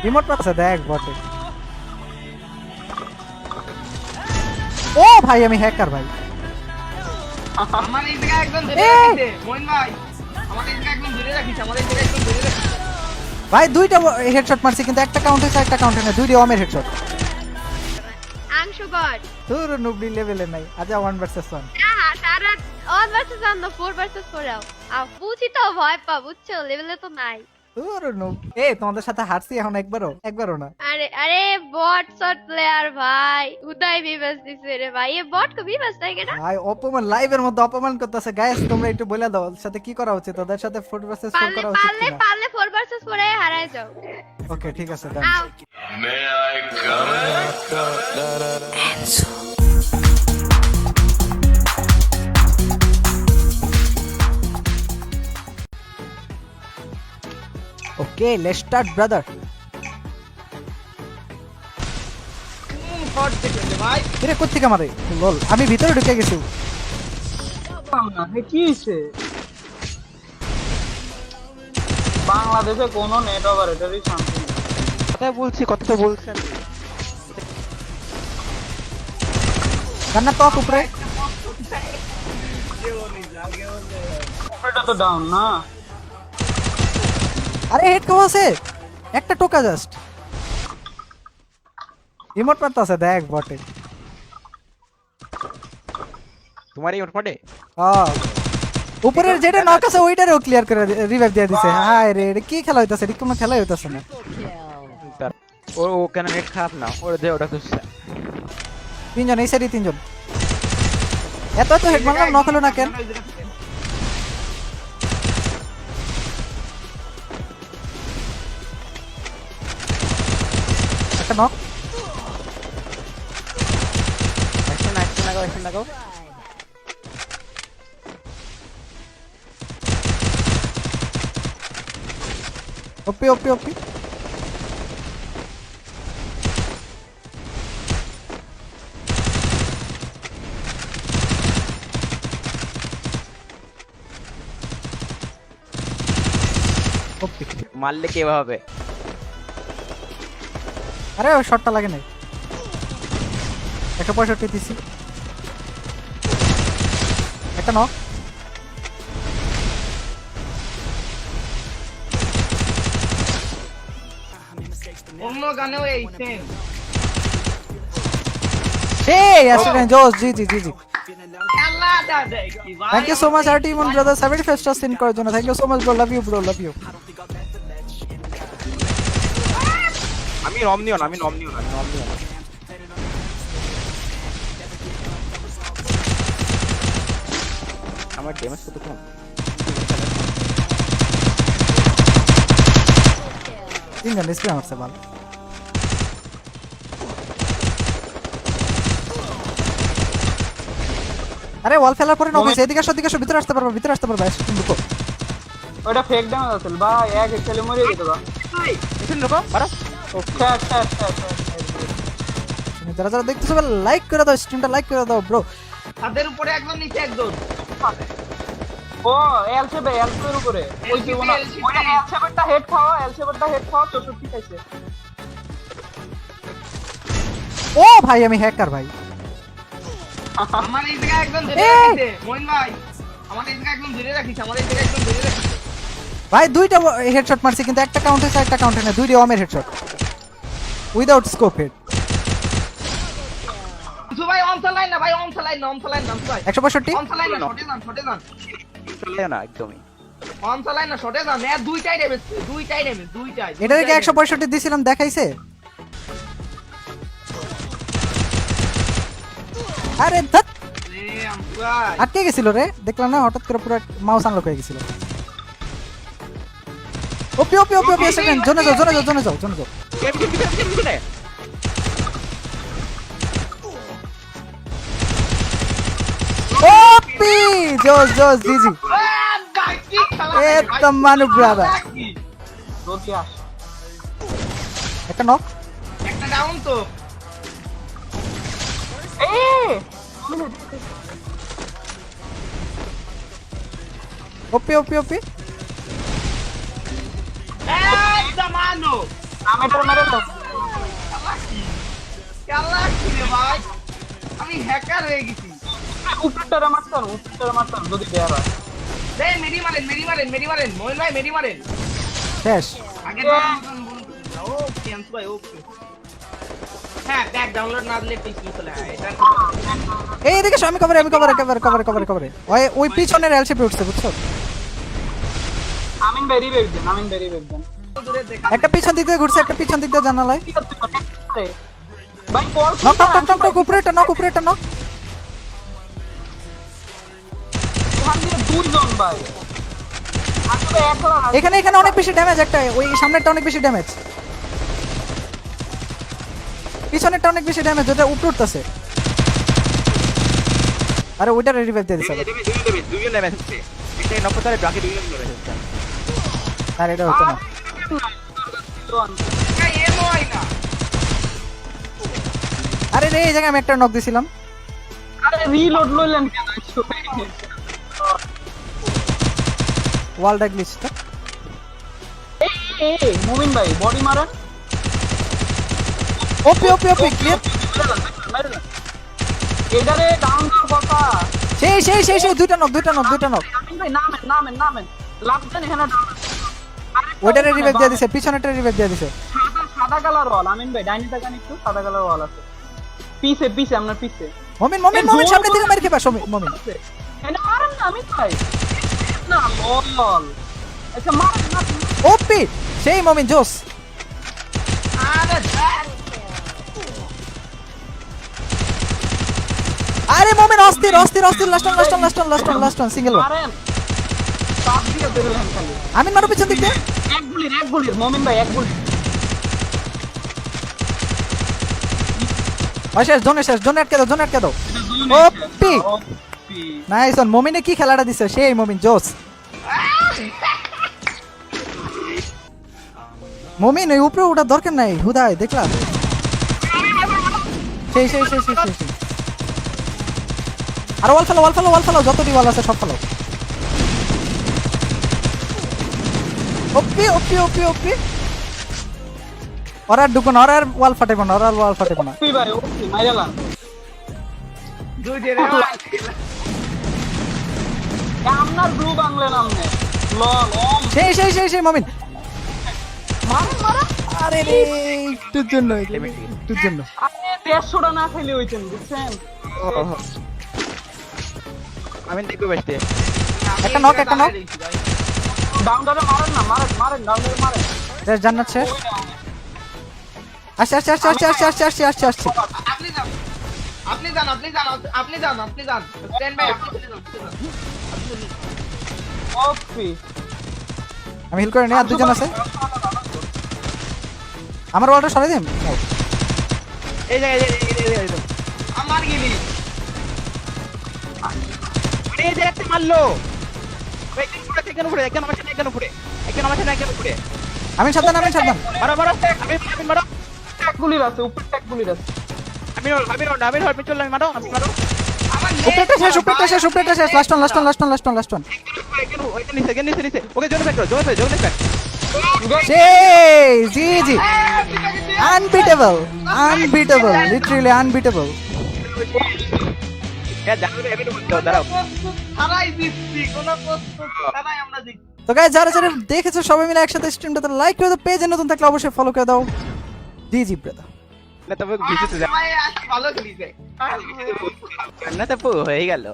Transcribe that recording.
Remote পাচ্ছে দেখ বটে। ও ভাই আমি হ্যাকার ভাই। আমার এই জায়গা একদম ধরে রাখিছে মইন ভাই, আমার এই জায়গা একদম ধরে রাখিছে, আমার এই জায়গা একদম ধরে রাখিছে ভাই দুইটা হেডশট মারছি কিন্তু একটা কাউন্ট হয়েছে একটা কাউন্ট না, দুইটা ওমের হেডশট। আংশু গড তোর নুবডি লেভেলে নাই। আচ্ছা 1 ভার্সেস 1। হ্যাঁ সারা 1 ভার্সেস 1 না 4 ভার্সেস 4 আও বুঝি তো ভয় পা বুঝছো লেভেলে তো নাই। তোর নুব তোমাদের সাথে হারছি এখন একবারও না। আরে আরে বট শট প্লেয়ার ভাই উদয় বিবাস দিছে রে ভাই এ বট কো বিবাস নাই কেন ভাই অপমান লাইভের মধ্যে অপমান করতেছে। গাইস তোমরা একটু বলে দাও ওর সাথে কি করা উচিত, ওদের সাথে 4 ভার্সেস 4 পারলে করা উচিত পারলে কিনা। পারলে 4 ভার্সেস 4 এ হারায় যাও। ওকে ঠিক আছে ডান। আও May I come okay let's start brother. Short দেখে ভাই। এরে কোথা থেকে মারে লল, আমি ভিতরে ঢুকে গেছি। না কি হইছে বাংলাদেশে কোনো নেট অপারেটরই শান্তি নেই। কথা বলছেন কান্না টক উপরে। এটা তো ডাউন না। আরে হেড কেউ আছে একটা টোকা জাস্ট। রিমোট পাচ্ছে দেখ বটে। তোমার এই ওটমাটে উপরের যেটা নক আছে ওইটারও ক্লিয়ার করে রিভাইভ দিয়ে দিছে। হায় রে এটা কি খেলা হইতাছে, এটা কোনো খেলাই হইতাছে না। ও কেন নেট খারাপ না ওর দে ওটা তো তিনজন এই সাইডে তিনজন। এত হেড মারলাম নক হলো না কেন? একটা নক। অ্যাকশন লাগাও ওপি ওপি ওপি। ওপি মারলে কে হবে? আরে ওই শটটা লাগে নাই। 165 দিছি। একটা নক। অন্য গানেও এই সেম। এই অ্যাসিস্ট্যান্ট জোস জি জি জি জি। খেলা দাদা কি ভাই। থ্যাংক ইউ সো মাচ আরটি মন ব্রাদার 75 স্টার সেন্ড করার জন্য। Thank you so much bro, love you bro, love you. আমি নমনিও না আমার ড্যামেজ কত কম। তিনজন স্প্রে মারছে বাল। আরে ওয়াল ফেলার পরে নক হইছে। এদিকে আসো ভিতরে আসতে পারবা তুমি ঢুকো। ওটা ফেক ড্যামেজ আছে ভাই, এক খেলে মরে যেত বা ভাই। এখানে ঢোকো মারো। তুমি যারা যারা দেখতেছো লাইক করে দাও, স্ট্রিমটা লাইক করে দাও ব্রো। তাদের উপরে একদম নিচে একদম। ও এলসেবে এলসেবের উপরে ওই যে ওটা এলসেবেরটা হেড খাওয়া 64 খাইছে। ও ভাই আমি হ্যাকার ভাই। আমার এই জায়গা একদম ধরে রাখিছে মইন ভাই, আমার এই জায়গা একদম ধরে রাখিছে, আমার এই জায়গা একদম ধরে রাখিছে ভাই দুইটা হেডশট মারছি কিন্তু একটা কাউন্ট হয়েছে একটা কাউন্ট না, দুইটা ওমের হেডশট উইদাউট স্কোপ হেড। কিছু ভাই অন চালায় না ভাই, অন চালায় না ভাই। 165 অন চালায় না, শটে যান চলে না একদমই। অন চালায় না, শটে যান। এ দুইটাই ড্যামেজ দুইটাই। এটারে কি 165 দিছিলাম দেখাইছে? আরে ধত রে আম ভাই আটকে গেছিল রে, দেখলাম না হঠাৎ করে পুরো মাউস আনলক হয়ে গেছিল। ওপি সেকেন্ড জোনে যাও। ওপি জোস জিজি। ভাই কি খেলা এ তো মানু ব্রাদার। রোকে আস একটা নক। একটা ডাউন তো। ওপি জামানো আমি এটা মেরে দাও কেলা কি রে ভাই আমি হ্যাকার হয়ে গেছি উপরটারে মারতাম যদি দেয়া হয় দে মেরি মারেন মোহিন ভাই মেরি মারেন শেষ আগে ও ক্যান্স ভাই ওকে হ্যাঁ ব্যাক ডাউনলোড না দিলে পিসি চলে আয় এটা এই এদিকে এসো, আমি কভারে ওই পিছনের এলসিপি উঠছে বুঝছো? আমিন ভেরি দেন দূরে দেখা একটা পিছন দিক দিয়ে ঘুরছে, একটা পিছন দিক দিয়ে জানালায়। ভাই কল নক উপরেটা নক ওখান দিয়ে দুইজন ভাই আসলে একলা এখানে অনেক বেশি ড্যামেজ, একটা ওই সামনেরটা অনেক বেশি ড্যামেজ, পিছনেরটা অনেক বেশি ড্যামেজ, ওটা উপরে উঠতেছে। আরে ওইটা রিভাইভ দিয়ে দিছে। দুজন ড্যামেজ হচ্ছে, একটা নকশারে বাকি দুজন ড্যামেজ হচ্ছে। আর এটা হতো না। আরে রে এই জায়গায় আমি একটা নক দিছিলাম। আরে রিলোড লইলেন কেন ওয়ালটা গ্লিচটা। এই মুমিন ভাই বডি মারেন ওপি ক্লিয়ার। এদারে ডাউন কথা সেই দুইটা নক। আমিন ভাই নামেন লাস্টটা এখানে ওইটারে রিভাইভ দিয়ে দিছে, পিছনেরটা রিভাইভ দিয়ে দিছে। সাদা কালার ওয়াল আমিন ভাই ডাইনি তাকান একটু সাদা কালার ওয়াল আছে পিছে আপনার পিছে মমিন সামনে থেকে মার খেবা মমিন। এনে মারেন না আমিন ভাই না লল আচ্ছা মারেন না ওপি সেই মমিন জোস। আরে মমিন অস্থির লাস্ট ওয়ান সিঙ্গেল। মারেন সাপ দিয়ে দিলেন খালি আমি মারো পিছন দিক দিয়ে। এক গুলির মুমিন ভাই এক গুলি শেষ জোনে আটকে দাও ওপি নাইস ওয়ান। মমিনে কি খেলাটা দিছে সেই মমিন জোস। মমিন ওই উপরে ওঠার দরকার নাই, হুদায় দেখলা সেই আর ওয়াল ফেলো যতটি ওয়াল আছে সব ফেলো। ওপি ওরা ঢুকো না, ওরা ওয়াল ফাটাইবো না। তুই ভাই ওকে মাইরালাম দুই যে রে আপনার গ্রুপ বাংলেন আমনে লল ওম সেই মমিন। মারেন আরে রে একটুর জন্য আপনি 150টা না খেলে হইছেন বুঝছেন আমি দেখবো বেশতে। একটা নক ডাউনটারে মারেন ডাউনটারে মারেন জান্নাত শেষ। আসছে আপনি যান স্ট্যান্ড বাই ওকে আমি হিল করে নেই, আর দুজন আছে। আমার ওয়ালটা সরাই দিন। এই জায়গায় আমার গিলি এই যে একটা মারলো একজন উপরে আমি সাবধান মারো মারো ট্যাগ গুলির আছে উপর ট্যাগ গুলির আছে আমি চললাম মারো আমার উপরেটা শেষ লাস্ট ওয়ান। ওকে জোনে ফেক সেই জি আনবিটেবল লিটারালি আনবিটেবল। দাঁড়াও হারাই দিচ্ছি কোনো কষ্ট ছাড়াই আমরা জিতছি তো গাইস যারা দেখেছো সবাই মিলে একসাথে স্ট্রিমটাতে লাইক করে দাও, পেজে নতুন থাকলে অবশ্যই ফলো করে দাও। জি ব্রাদার না তবে ভিডিওতে ভালো খেলিছে না তো হয়ে গেল